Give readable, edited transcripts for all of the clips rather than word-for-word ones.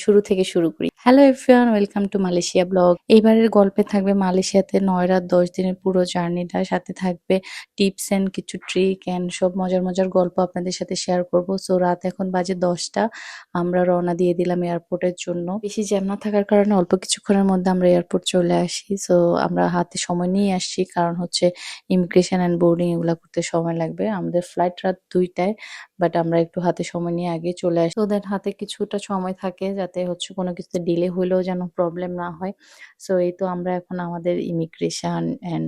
শুরু থেকে শুরু করি। Hello everyone, welcome to Malaysia blog. এইবারের গল্পে থাকবে মালয়েশিয়াতে 9 রাত 10 দিনের পুরো জার্নিটা, সাথে থাকবে টিপস এন্ড কিছু ট্রিক এন্ড সব মজার মজার গল্প আপনাদের সাথে শেয়ার করব। সো রাত এখন বাজে 10টা, আমরা রওনা দিয়ে দিলাম এয়ারপোর্টের জন্য। বেশি জ্যাম না থাকার কারণে অল্প কিছুক্ষণের মধ্যে আমরা এয়ারপোর্ট চলে আসি। সো আমরা হাতে সময় নিয়ে আসছি, কারণ হচ্ছে ইমিগ্রেশন এন্ড বোর্ডিং এগুলো করতে সময় লাগবে। আমাদের ফ্লাইট রাত 2টায়, বাট আমরা একটু হাতে সময় নিয়ে আগে চলে আসি, সো দ্যাট হাতে কিছুটা সময় থাকে যাতে হচ্ছে কোনো কিছুতে ডিলে হলেও যেন প্রবলেম না হয়। সো এই তো আমরা এখন আমাদের ইমিগ্রেশন এন্ড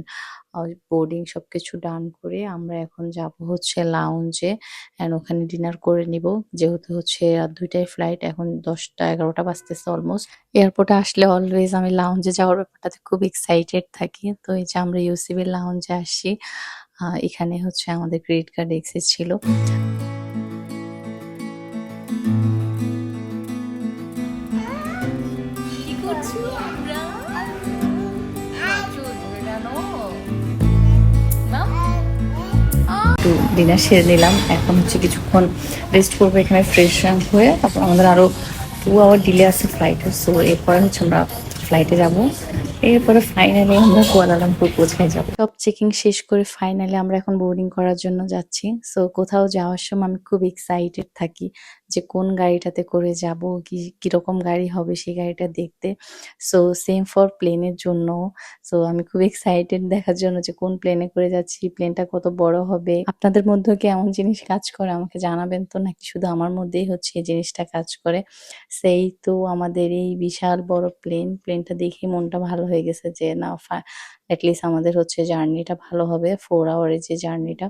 বোর্ডিং সবকিছু ডান করে আমরা এখন যাব হচ্ছে লাউঞ্জে এন্ড ওখানে ডিনার করে নিব। যেহেতু হচ্ছে রাত 2টায় ফ্লাইট, এখন 10টা 11টা বাজতেছে অলমোস্ট। এয়ারপোর্টে আসলে অলওয়েজ আমি লাউঞ্জে যাওয়ার ব্যাপারটাতে খুব এক্সাইটেড থাকি। তো এই যে আমরা ইউসিবির লাউঞ্জে আসছি, এখানে হচ্ছে আমাদের ক্রেডিট কার্ড এক্সেস ছিল। কি করছো আমরা? প্রচুর বেড়ানো। একটু ডিনার সেরে নিলাম, এখন হচ্ছে কিছুক্ষণ রেস্ট করবো এখানে ফ্রেশ হয়ে। তারপর আমাদের আরো 2 আওয়ার ডিলে আছে ফ্লাইটে, সো এরপরে হচ্ছে আমরা ফ্লাইটে যাব। এরপরে ফাইনালি আমরা কুয়ালালামপুর পৌঁছে যাব। সব চেকিং শেষ করে ফাইনালি আমরা এখন বোর্ডিং করার জন্য যাচ্ছি। সো কোথাও যাওয়ার সময় আমি খুব এক্সাইটেড থাকি যে কোন গাড়িটাতে করে যাব, কিরকম গাড়ি হবে সেই গাড়িটা দেখতে। সো সেম ফর প্লেনের জন্য। সো আমি খুব এক্সাইটেড দেখার জন্য যে কোন প্লেনে করে যাচ্ছি, প্লেনটা কত বড় হবে। আপনাদের মধ্যেও কি এমন জিনিস কাজ করে আমাকে জানাবেন তো, নাকি শুধু আমার মধ্যেই হচ্ছে এই জিনিসটা কাজ করে। সেই তো আমাদের এই বিশাল বড় প্লেনটা দেখে মনটা ভালো হয়ে গেছে যে না, অ্যাটলিস্ট আমাদের হচ্ছে জার্নিটা ভালো হবে, 4 আওয়ারের যে জার্নিটা।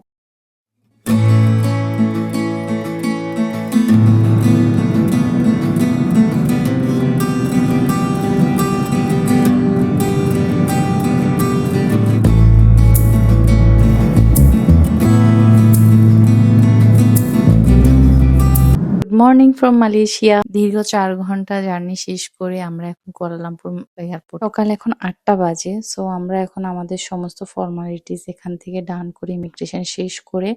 Morning from Malaysia. দীর্ঘ 4 ঘন্টা জার্নি শেষ করে আমরা এখন কুয়ালালামপুর এয়ারপোর্ট। সকাল এখন 8টা বাজে। সো আমরা এখন আমাদের সমস্ত ফর্মালিটিস এখান থেকে ডান করে ইমিগ্রেশন শেষ করে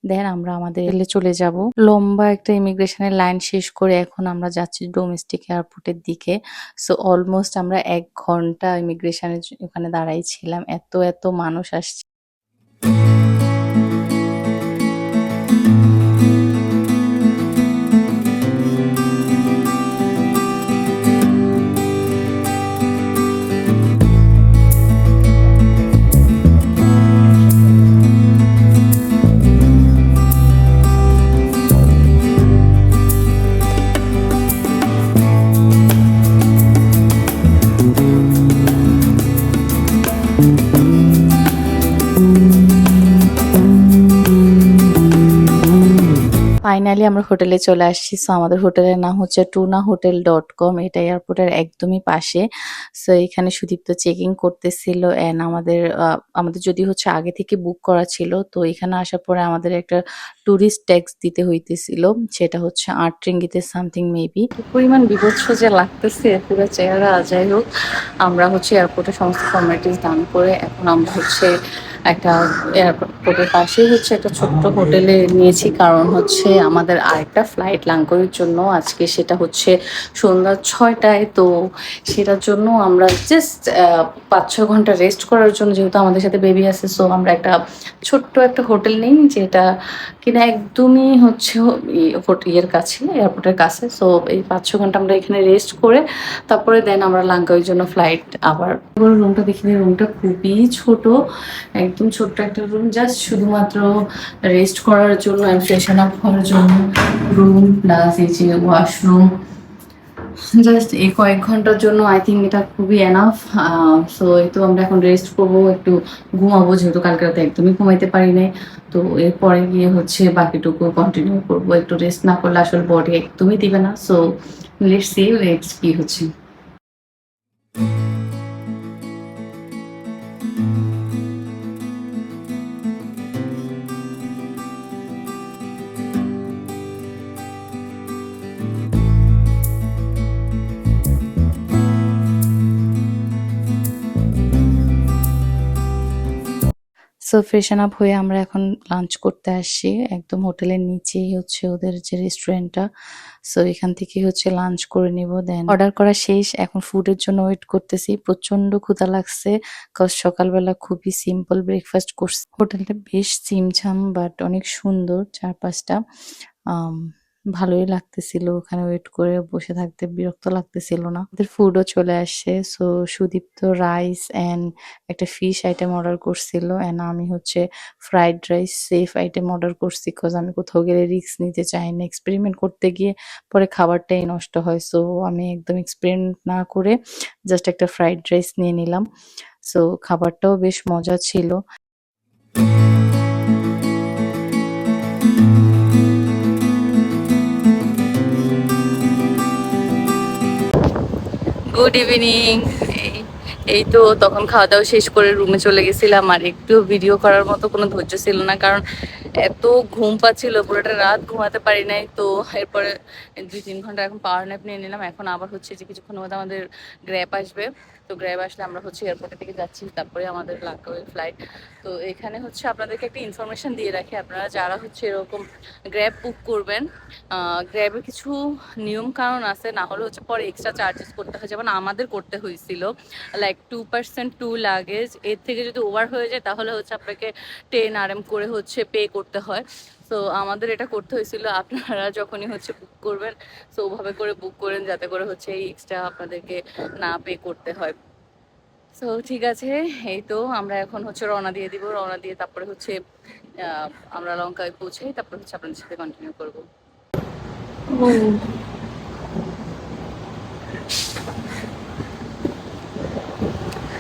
দেন আমরা আমাদের হোটেলে চলে যাব। লম্বা একটা ইমিগ্রেশনের লাইন শেষ করে এখন আমরা যাচ্ছি ডোমেস্টিক এয়ারপোর্টের দিকে। সো অলমোস্ট আমরা 1 ঘন্টা ইমিগ্রেশনের ওখানে দাঁড়াই ছিলাম, এত এত মানুষ আসছে। ফাইনালি আমরা হোটেলে চলে আসছি। সো আমাদের হোটেলের নাম হচ্ছে tunahotel.com, এটা এয়ারপোর্টের একদমই পাশে। সো এখানে সুদীপ্ত চেকিং করতেছিল এন্ড আমাদের যদি হচ্ছে আগে থেকে বুক করা ছিল, তো এখানে আসার পরে আমাদের একটা ট্যুরিস্ট ট্যাক্স দিতে হইতেছিল, সেটা হচ্ছে 8 রিঙ্গিতের সামথিং মেবি। পরিমাণ বিভৎস যে লাগতেছে পুরো চেহারা। যাই হোক, আমরা হচ্ছে এয়ারপোর্টের সমস্ত ফর্মালিটিস ডান করে এখন আমরা হচ্ছে একটা এয়ারপোর্টের পাশেই হচ্ছে একটা ছোট্ট হোটেলে নিয়েছি, কারণ হচ্ছে আমাদের আরেকটা ফ্লাইট লাঙ্গোরের জন্য আজকে, সেটা হচ্ছে সন্ধ্যা 6টায়। তো সেটার জন্য আমরা জাস্ট 5-6 ঘন্টা রেস্ট করার জন্য, যেহেতু আমাদের সাথে বেবি আছে, সো আমরা একটা ছোট্ট একটা হোটেল নিই, যেটা কিনা একদমই হচ্ছে ইয়ের কাছে, এয়ারপোর্টের কাছে। সো এই 5-6 ঘন্টা আমরা এখানে রেস্ট করে তারপরে দেন আমরা লাঙ্কাওয়ের জন্য ফ্লাইট। আবার রুমটা দেখিনি, রুমটা খুবই ছোট, একদম ছোট্ট একটা রুম, জাস্ট শুধুমাত্র রেস্ট করার জন্য অ্যান্ড ফ্রেশন আপ করার জন্য রুম প্লাস এই যে ওয়াশরুম। জাস্ট এই কয়েক ঘন্টার জন্য আই থিঙ্ক এটা খুবই এনাফ। সো এই তো আমরা এখন রেস্ট করবো, একটু ঘুমাবো, যেহেতু কালকে রাতে একদমই ঘুমাইতে পারি নাই। তো এরপরে গিয়ে হচ্ছে বাকিটুকু কন্টিনিউ করবো। একটু রেস্ট না করলে আসলে বডি একদমই দিবে না। সো লেটস সি নেক্সট কি হচ্ছে। সো ফ্রেশন আপ হয়ে আমরা এখন লাঞ্চ করতে আসছি। একদম হোটেলের নিচেই হচ্ছে ওদের যে রেস্টুরেন্টটা। সো এখান থেকেই হচ্ছে লাঞ্চ করে নিব। দেন অর্ডার করা শেষ। এখন ফুডের জন্য ওয়েট করতেছি। প্রচন্ড ক্ষুধা লাগছে। কজ সকালবেলা খুবই সিম্পল ব্রেকফাস্ট করছি। হোটেলটা বেশ ছিমছাম বাট অনেক সুন্দর চারপাশটা। আম ভালোই লাগতেছিল ওখানে ওয়েট করে বসে থাকতে, বিরক্ত লাগতেছিল না। ওদের ফুডও চলে আসছে। সো সুদীপ্ত রাইস এন্ড একটা ফিশ আইটেম অর্ডার করছিল এন্ড আমি হচ্ছে fried rice safe item order করছি, কজ আমি কোথাও গেলে রিস্ক নিতে চাই না। এক্সপেরিমেন্ট করতে গিয়ে পরে খাবারটাই নষ্ট হয়। সো আমি একদম এক্সপেরিমেন্ট না করে জাস্ট একটা ফ্রাইড রাইস নিয়ে নিলাম। সো খাবারটাও বেশ মজা ছিল। Good evening. এই তো তখন খাওয়া দাওয়া শেষ করে রুমে চলে গেছিলাম, আর একটু ভিডিও করার মতো কোনো ধৈর্য ছিল না, কারণ এত ঘুম পাচ্ছিল, পুরোটা রাত ঘুমাতে পারি নাই। তো এরপরে 2-3 ঘন্টা এখন পাওয়ার ন্যাপ নিয়ে নিলাম। এখন আবার হচ্ছে যে কিছুক্ষণ মধ্যে আমাদের গ্র্যাব আসবে। তো গ্র্যাব আসলে আমরা হচ্ছে এয়ারপোর্টের দিকে যাচ্ছি, তারপরে আমাদের লাঙ্কাউই ফ্লাইট। তো এখানে হচ্ছে আপনাদেরকে একটা ইনফরমেশন দিয়ে রাখি, আপনারা যারা হচ্ছে এরকম গ্র্যাব বুক করবেন, গ্র্যাবের কিছু নিয়ম কানুন আছে, না হলে হচ্ছে পরে এক্সট্রা চার্জেস করতে হয়। যেমন আমাদের করতে হয়েছিল লাইক 2% টু লাগেজ, এর থেকে যদি ওভার হয়ে যায় তাহলে হচ্ছে আপনাকে 10 RM করে হচ্ছে পে করতে হয়। তো আমাদের এটা করতে হয়েছিল। আপনারা যখনই হচ্ছে বুক করবেন তো ওভাবে করে বুক করেন, যাতে করে হচ্ছে এই এক্সট্রা আপনাদেরকে না পে করতে হয়। সো ঠিক আছে, এই তো আমরা এখন হচ্ছে রওনা দিয়ে দিব। রওনা দিয়ে তারপরে হচ্ছে আমরা লঙ্কায় পৌঁছাই, তারপরে হচ্ছে আপনাদের সাথে কন্টিনিউ করবো।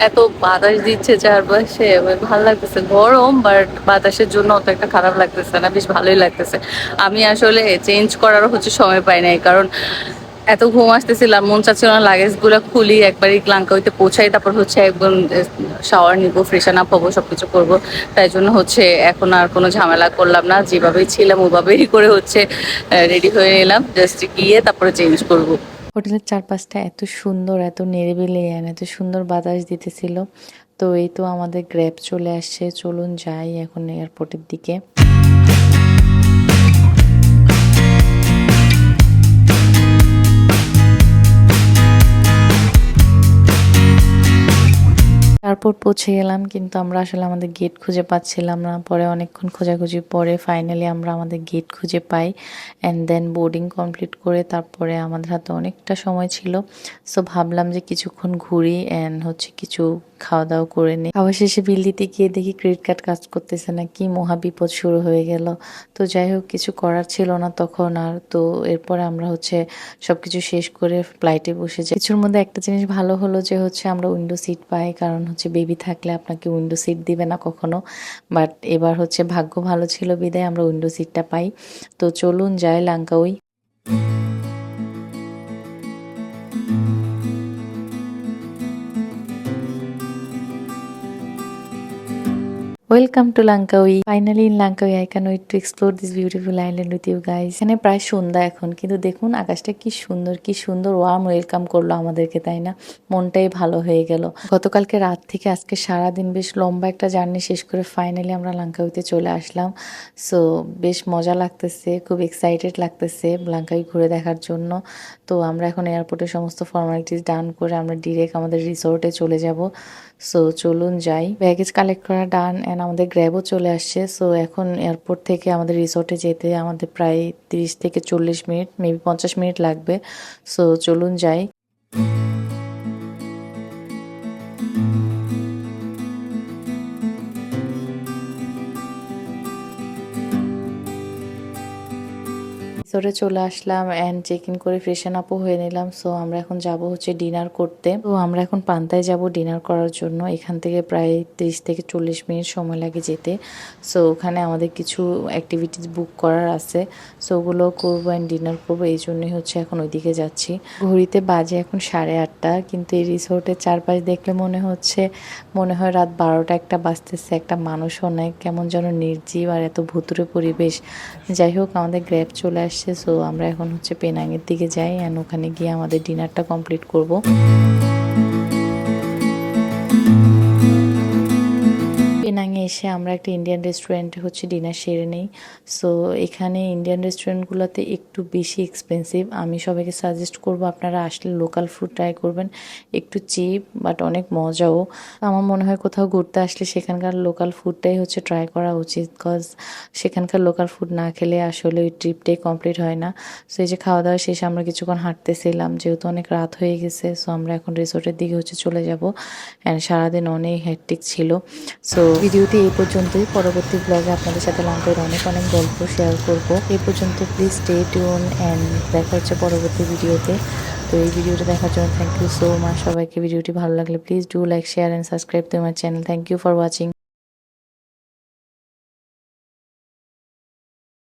এত বাতাস দিচ্ছে চারপাশে, ভালো লাগতেছে। গরম বাট বাতাসের জন্য অত একটা খারাপ লাগতেছে না, বেশ ভালোই লাগতেছে। আমি আসলে চেঞ্জ করারও হচ্ছে সময় পাই নাই, কারণ এত ঘুম আসতেছিলাম, মন চাচ্ছিল না লাগেজ গুলো খুলি একবারই লাঙ্কাউইতে পৌঁছাই, তারপর হচ্ছে একদম শাওয়ার নিবো, ফ্রেশন আপ হবো, সবকিছু করবো। তাই জন্য হচ্ছে এখন আর কোনো ঝামেলা করলাম না, যেভাবেই ছিলাম ওভাবেই করে হচ্ছে রেডি হয়ে নিলাম, জাস্ট গিয়ে তারপরে চেঞ্জ করবো। হোটেলের চারপাশটা এত সুন্দর, এত নিরিবিলি and এত সুন্দর বাতাস দিতেছিল। তো এই তো আমাদের গ্র্যাব চলে আসছে, চলুন যাই এখন এয়ারপোর্টের দিকে। এয়ারপোর্ট পৌঁছে গেলাম, কিন্তু আমরা আসলে আমাদের গেট খুঁজে পাচ্ছিলাম না। পরে অনেকক্ষণ খোঁজাখুঁজি পরে ফাইনালি আমরা আমাদের গেট খুঁজে পাই অ্যান্ড দেন বোর্ডিং কমপ্লিট করে তারপরে আমাদের হাতে অনেকটা সময় ছিল। সো ভাবলাম যে কিছুক্ষণ ঘুরি অ্যান্ড হচ্ছে কিছু খাওয়া দাওয়া করে নিই। অবশেষে বিল দিতে গিয়ে দেখি ক্রেডিট কার্ড কাজ করতেছে না, কি মহা বিপদ শুরু হয়ে গেল। তো যাই হোক, কিছু করার ছিল না তখন আর। তো এরপরে আমরা হচ্ছে সবকিছু শেষ করে ফ্লাইটে বসে যাই। কিছুর মধ্যে একটা জিনিস ভালো হলো যে হচ্ছে আমরা উইন্ডো সিট পাই, কারণ হচ্ছে বেবি থাকলে আপনাকে উইন্ডো সিট দিবে না কখনো। বাট এবার হচ্ছে ভাগ্য ভালো ছিল বিদায় আমরা উইন্ডো সিটটা পাই। তো চলুন যাই Langkawi. Welcome to Langkawi. Finally in Langkawi, I can wait to explore this beautiful island with you guys. এখানে প্রায় সন্ধ্যা এখন, কিন্তু দেখুন আকাশটা কি সুন্দর, কি সুন্দর ওয়ার্ম ওয়েলকাম করলো আমাদেরকে, তাই না? মনটাই ভালো হয়ে গেল। গতকালকে রাত থেকে আজকে সারাদিন বেশ লম্বা একটা জার্নি শেষ করে ফাইনালি আমরা লাঙ্কাউইতে চলে আসলাম। সো বেশ মজা লাগতেছে, খুব এক্সাইটেড লাগতেছে লাঙ্কাউই ঘুরে দেখার জন্য। তো আমরা এখন এয়ারপোর্টের সমস্ত ফর্মালিটিস ডান করে আমরা ডিরেক্ট আমাদের রিসোর্টে চলে যাব। সো চলুন যাই। ব্যাগেজ কালেক্ট করা ডান অ্যান্ড আমাদের গ্র্যাবও চলে আসছে। সো এখন এয়ারপোর্ট থেকে আমাদের রিসোর্টে যেতে আমাদের প্রায় 30 থেকে 40 মিনিট, মেবি 50 মিনিট লাগবে। সো চলুন যাই। রিসোর্টে চলে আসলাম অ্যান্ড চেক ইন করে ফ্রেশন আপও হয়ে নিলাম। সো আমরা এখন যাব হচ্ছে ডিনার করতে। তো আমরা এখন পান্তায় যাব ডিনার করার জন্য। এখান থেকে প্রায় 30 থেকে 40 মিনিট সময় লাগে যেতে। সো ওখানে আমাদের কিছু অ্যাক্টিভিটিস বুক করার আছে, সো ওগুলো করবো অ্যান্ড ডিনার করবো, এই জন্যই হচ্ছে এখন ওইদিকে যাচ্ছি। ঘড়িতে বাজে এখন 8:30, কিন্তু এই রিসোর্টের চারপাশ দেখলে মনে হয় রাত 12টা-1টা বাজতেছে, একটা মানুষও নেই, কেমন যেন নির্জীব আর এত ভুতুরে পরিবেশ। যাই হোক, আমাদের গ্র্যাব চলে আসছে। সো আমরা এখন হচ্ছে পেনাংয়ের দিকে যাই অ্যান্ড ওখানে গিয়ে আমাদের ডিনারটা কমপ্লিট করব। পেনাংয়ে এসে আমরা একটা ইন্ডিয়ান রেস্টুরেন্টে হচ্ছে ডিনার সেরে নেই। সো এখানে ইন্ডিয়ান রেস্টুরেন্টগুলোতে একটু বেশি এক্সপেন্সিভ। আমি সবাইকে সাজেস্ট করব আপনারা আসলে লোকাল ফুড ট্রাই করবেন। একটু চিপ বাট অনেক মজাও। আমার মনে হয় কোথাও ঘুরতে আসলে সেখানকার লোকাল ফুডটাই হচ্ছে ট্রাই করা উচিত, কজ সেখানকার লোকাল ফুড না খেলে আসলে ওই ট্রিপটাই কমপ্লিট হয় না। সো এই যে খাওয়া দাওয়া শেষে আমরা কিছুক্ষণ হাঁটতেছিলাম, যেহেতু অনেক রাত হয়ে গেছে। সো আমরা এখন রিসোর্টের দিকে হচ্ছে চলে যাব। অ্যান্ড সারাদিন অনেক হেক্টিক ছিল। সো ভিডিওটি এই পর্যন্তই। পরবর্তী ব্লগে আপনাদের সাথে লঙ্কার অনেক অনেক গল্প শেয়ার করব। এই পর্যন্ত প্লিজ স্টে টিউন অ্যান্ড দেখা হচ্ছে পরবর্তী ভিডিওতে। তো এই ভিডিওটা দেখার জন্য থ্যাংক ইউ সো মাচ সবাইকে। ভিডিওটি ভালো লাগলে please do like share and subscribe to my channel. Thank you for watching.